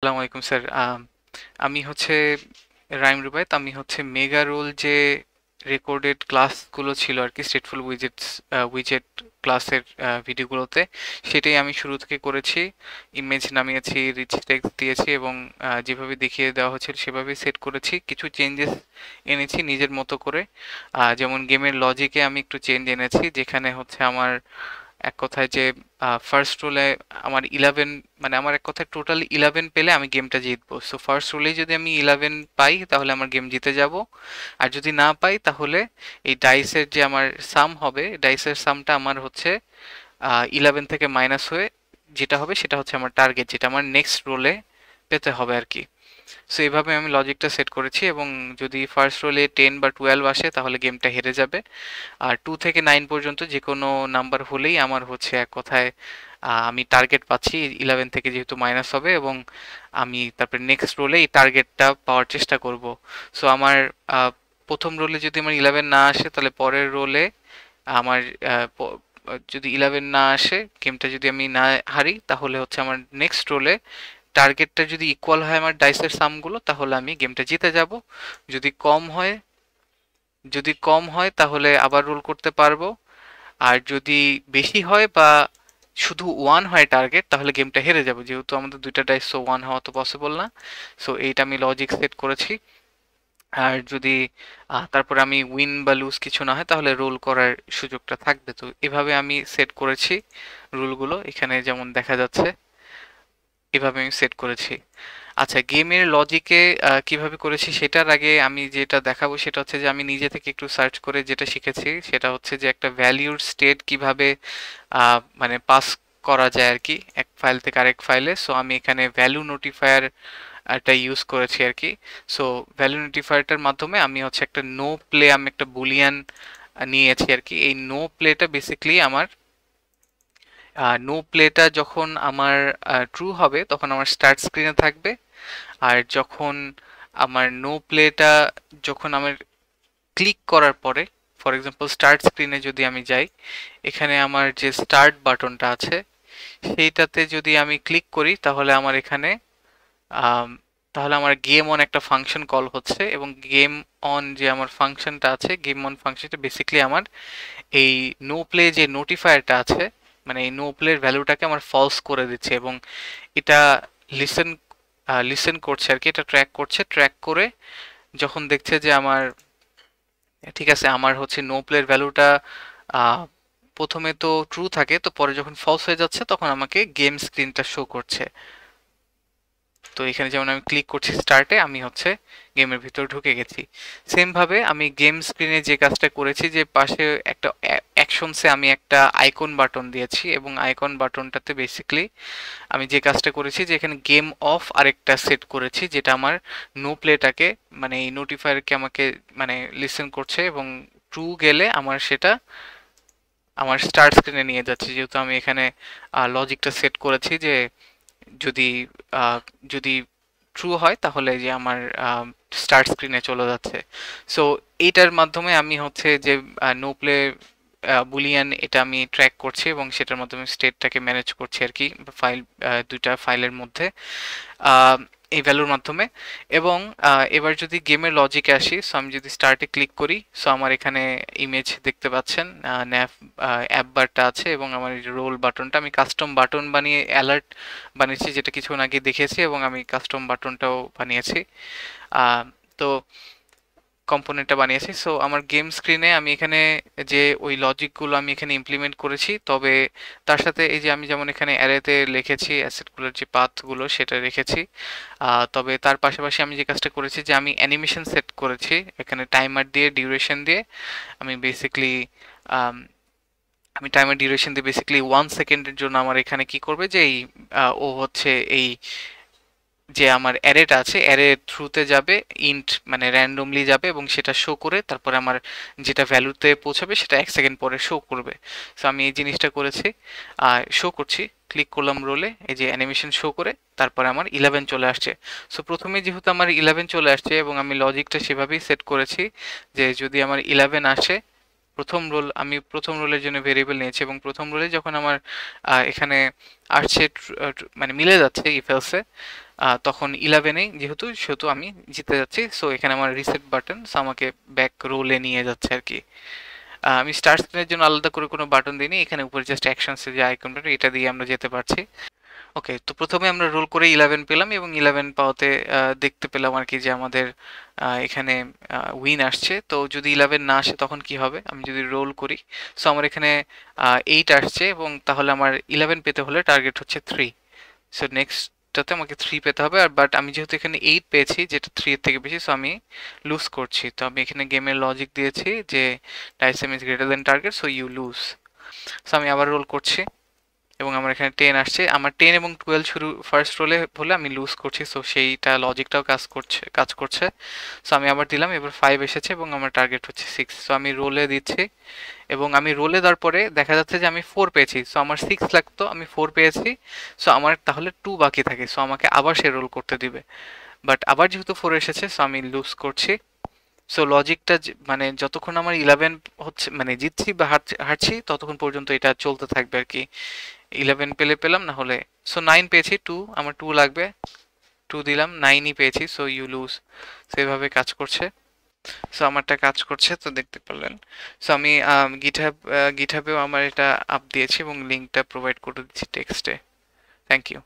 আসসালামু আলাইকুম স্যার। আমি হচ্ছে রাইম রুবায়েত। আমি হচ্ছে মেগা রোল যে রেকর্ডেড ক্লাসগুলো ছিল আর কি, স্টেটফুল উইজেট ক্লাসের ভিডিওগুলোতে, সেটাই আমি শুরু থেকে করেছি। ইমেজ নামিয়েছি, রিচ টেক্সট দিয়েছি এবং যেভাবে দেখিয়ে দেওয়া হয়েছিল সেভাবে সেট করেছি। কিছু চেঞ্জেস এনেছি নিজের মতো করে। যেমন গেমের লজিকে আমি একটু চেঞ্জ এনেছি, যেখানে হচ্ছে আমার এক কথায় যে ফার্স্ট রোলে আমার 11, মানে আমার এক কথায় টোটাল 11 পেলে আমি গেমটা জিতবো। সো ফার্স্ট রোলেই যদি আমি 11 পাই তাহলে আমার গেম জিতে যাব। আর যদি না পাই তাহলে এই ডাইসের যে আমার সাম হবে, ডাইসের সামটা আমার হচ্ছে 11 থেকে মাইনাস হয়ে যেটা হবে সেটা হচ্ছে আমার টার্গেট, যেটা আমার নেক্সট রোলে পেতে হবে আর কি। সো এইভাবে আমি লজিকটা সেট করেছি এবং যদি ফার্স্ট রোলে 10 বা 12 আসে তাহলে গেমটা হেরে যাবে। আর 2 থেকে 9 পর্যন্ত যে কোনো নাম্বার হলেই আমার হচ্ছে এক কথায় আমি টার্গেট পাচ্ছি 11 থেকে, যেহেতু মাইনাস হবে, এবং আমি তারপরে নেক্সট রোলে এই টার্গেটটা পাওয়ার চেষ্টা করব। সো আমার আহ, প্রথম রোলে যদি আমার 11 না আসে তাহলে পরের রোলে আমার যদি 11 না আসে, গেমটা যদি আমি না হারি, তাহলে হচ্ছে আমার নেক্সট রোলে টার্গেটটা যদি ইকুয়াল হয় আমার ডাইসের সামগুলো, তাহলে আমি গেমটা জিতে যাব। যদি কম হয়, তাহলে আবার রোল করতে পারবো। আর যদি বেশি হয় বা শুধু ওয়ান হয় টার্গেট, তাহলে গেমটা হেরে যাবো, যেহেতু আমাদের দুইটা ডাইস, সো ওয়ান হওয়া তো পসিবল না। সো এইটা আমি লজিক সেট করেছি। আর যদি তারপরে আমি উইন বা লুজ কিছু না হয় তাহলে রোল করার সুযোগটা থাকবে। তো এভাবে আমি সেট করেছি রুলগুলো, এখানে যেমন দেখা যাচ্ছে এভাবে আমি সেট করেছি। আচ্ছা, গেমের লজিকে কিভাবে করেছি সেটার আগে আমি যেটা দেখাবো সেটা হচ্ছে যে আমি নিজে থেকে একটু সার্চ করে যেটা শিখেছি সেটা হচ্ছে যে একটা ভ্যালিউর স্টেট কিভাবে মানে পাস করা যায় আর কি, এক ফাইল থেকে আরেক ফাইলে। সো আমি এখানে ভ্যালু নোটিফায়ার একটা ইউজ করেছি আর কি। সো ভ্যালু নোটিফায়ারটার মাধ্যমে আমি হচ্ছে একটা নো প্লে, আমি একটা বুলিয়ান নিয়েছি আর কি। এই নো প্লেটা বেসিক্যালি আমার নো প্লেটা যখন আমার ট্রু হবে তখন আমার স্টার্ট স্ক্রিনে থাকবে। আর যখন আমার নো প্লেটা, যখন আমার ক্লিক করার পরে, ফর এক্সাম্পল স্টার্ট স্ক্রিনে যদি আমি যাই, এখানে আমার যে স্টার্ট বাটনটা আছে সেইটাতে যদি আমি ক্লিক করি তাহলে আমার এখানে আম, তাহলে আমার গেম অন একটা ফাংশন কল হচ্ছে, এবং গেম অন যে আমার ফাংশনটা আছে, গেম অন ফাংশনটা বেসিক্যালি আমার এই নো প্লে যে নোটিফায়ারটা আছে, মানে এই নো প্লের ভ্যালুটাকে আমার ফলস করে দিচ্ছে, এবং এটা লিসেন লিসেন করছে আর কি, এটা ট্র্যাক করছে। ট্র্যাক করে যখন দেখছে যে আমার ঠিক আছে, আমার হচ্ছে নো প্লের ভ্যালুটা প্রথমে তো ট্রু থাকে, তো পরে যখন ফলস হয়ে যাচ্ছে তখন আমাকে গেম স্ক্রিনটা শো করছে। তো এখানে যেমন আমি ক্লিক করছি স্টার্টে, আমি হচ্ছে গেমের ভিতর ঢুকে গেছি। সেম ভাবে আমি গেম স্ক্রিনে যে কাজটা করেছি, যে পাশে একটা অ্যাকশনসে আমি একটা আইকন বাটন দিয়েছি, এবং আইকন বাটনটাতে বেসিক্যালি আমি যে কাজটা করেছি যে এখানে গেম অফ আরেকটা সেট করেছি, যেটা আমার নো প্লেটাকে, মানে এই নোটিফায়ারকে আমাকে মানে লিসেন করছে, এবং ট্রু গেলে আমার সেটা আমার স্টার্ট স্ক্রিনে নিয়ে যাচ্ছে, যেহেতু আমি এখানে লজিকটা সেট করেছি যে যদি আহ, যদি ট্রু হয় তাহলে যে আমার স্টার্ট স্ক্রিনে চলে যাচ্ছে। সো এইটার মাধ্যমে আমি হচ্ছে যে নো প্লে বুলিয়ান, এটা আমি ট্র্যাক করছি এবং সেটার মাধ্যমে স্টেটটাকে ম্যানেজ করছি আর কি, ফাইল, দুইটা ফাইলের মধ্যে আহ, এই ভ্যালুর মাধ্যমে। এবং এবার যদি গেমের লজিকে আসি, সো আমি যদি স্টার্টে ক্লিক করি, সো আমার এখানে ইমেজ দেখতে পাচ্ছেন, ন্যাভ অ্যাপ বারটা আছে, এবং আমার রোল বাটনটা আমি কাস্টম বাটন বানিয়ে অ্যালার্ট বানিয়েছি, যেটা কিছুক্ষণ আগে দেখেছি, এবং আমি কাস্টম বাটনটাও বানিয়েছি। আহ, তো কম্পোনেন্টটা বানিয়েছি। সো আমার গেম স্ক্রিনে আমি এখানে যে ওই লজিকগুলো আমি এখানে ইমপ্লিমেন্ট করেছি, তবে তার সাথে এই যে আমি যেমন এখানে অ্যারেতে লিখেছি অ্যাসেটগুলোর যে পাথগুলো সেটা রেখেছি। তবে তার পাশাপাশি আমি যে কাজটা করেছি যে আমি অ্যানিমেশন সেট করেছি এখানে, টাইমার দিয়ে, ডিউরেশন দিয়ে। আমি বেসিক্যালি আমি টাইমার ডিউরেশন দিয়ে বেসিক্যালি 1 সেকেন্ডের জন্য আমার এখানে কি করবে যে এই ও হচ্ছে এই যে আমার অ্যারেটা আছে, অ্যারে থ্রুতে যাবে, ইন্ট মানে র্যান্ডমলি যাবে, এবং সেটা শো করে তারপরে আমার যেটা ভ্যালুতে পৌঁছাবে সেটা 1 সেকেন্ড পরে শো করবে। সো আমি এই জিনিসটা করেছি, শো করছি, ক্লিক করলাম রোলে, এই যে অ্যানিমেশন শো করে তারপরে আমার 11 চলে আসছে। সো প্রথমে যেহেতু আমার 11 চলে আসছে এবং আমি লজিকটা সেভাবেই সেট করেছি যে যদি আমার 11 আসে, প্রথম রোল, আমি প্রথম রোলের জন্য ভেরিয়েবল নিয়েছি, এবং প্রথম রোলে যখন আমার এখানে আসছে মানে মিলে যাচ্ছে ইফেলসে, তখন 11-এ যেহেতু সেহেতু আমি জিতে যাচ্ছি। সো এখানে আমার রিসেট বাটন, সো আমাকে ব্যাক রোলে নিয়ে যাচ্ছে আর কি। আমি স্টার্ট স্ক্রিনের জন্য আলাদা করে কোনো বাটন দিইনি, এখানে উপরে জাস্ট অ্যাকশনসের যে আইকনটা এটা দিয়ে আমরা যেতে পারছি। ওকে, তো প্রথমে আমরা রোল করে 11 পেলাম এবং 11 পাওয়াতে দেখতে পেলাম আর কি যে আমাদের এখানে উইন আসছে। তো যদি 11 না আসে তখন কি হবে, আমি যদি রোল করি, সো আমার এখানে 8 আসছে এবং তাহলে আমার 11 পেতে হলে টার্গেট হচ্ছে 3। সো নেক্সটটাতে আমাকে 3 পেতে হবে, আর বাট আমি যেহেতু এখানে 8 পেয়েছি যেটা 3 এর থেকে বেশি, সো আমি লুজ করছি। তো আমি এখানে গেমের লজিক দিয়েছি যে dice M is greater than target, so you lose. So আমি আবার রোল করছি এবং আমার এখানে 10 আসছে। আমার 10 এবং 12 শুরু ফার্স্ট রোলে হলে আমি লুজ করছি, সো সেইটা লজিকটাও কাজ করছে। সো আমি আবার দিলাম, এবার 5 এসেছে এবং আমার টার্গেট হচ্ছে 6। সো আমি রোলে দিচ্ছি এবং আমি রোলে দেওয়ার পরে দেখা যাচ্ছে যে আমি 4 পেয়েছি। সো আমার 6 লাগতো, আমি 4 পেয়েছি। সো আমার তাহলে 2 বাকি থাকে, সো আমাকে আবার সে রোল করতে দিবে। বাট আবার যেহেতু 4 এসেছে, সো আমি লুজ করছি। সো লজিকটা মানে যতক্ষণ আমার 11 হচ্ছে মানে জিতছি বা হারছি ততক্ষণ পর্যন্ত এটা চলতে থাকবে আর কি। 11 পেলে পেলাম, না হলে সো 9 পেয়েছি, 2 আমার 2 লাগবে, 2 দিলাম, 9ই পেয়েছি, সো ইউ লুজ। সেভাবে কাজ করছে। সো আমারটা কাজ করছে তো দেখতে পারলেন। সো আমি গিটহাবেও আমার এটা আপ দিয়েছি এবং লিঙ্কটা প্রোভাইড করে দিচ্ছি টেক্সটে। Thank you.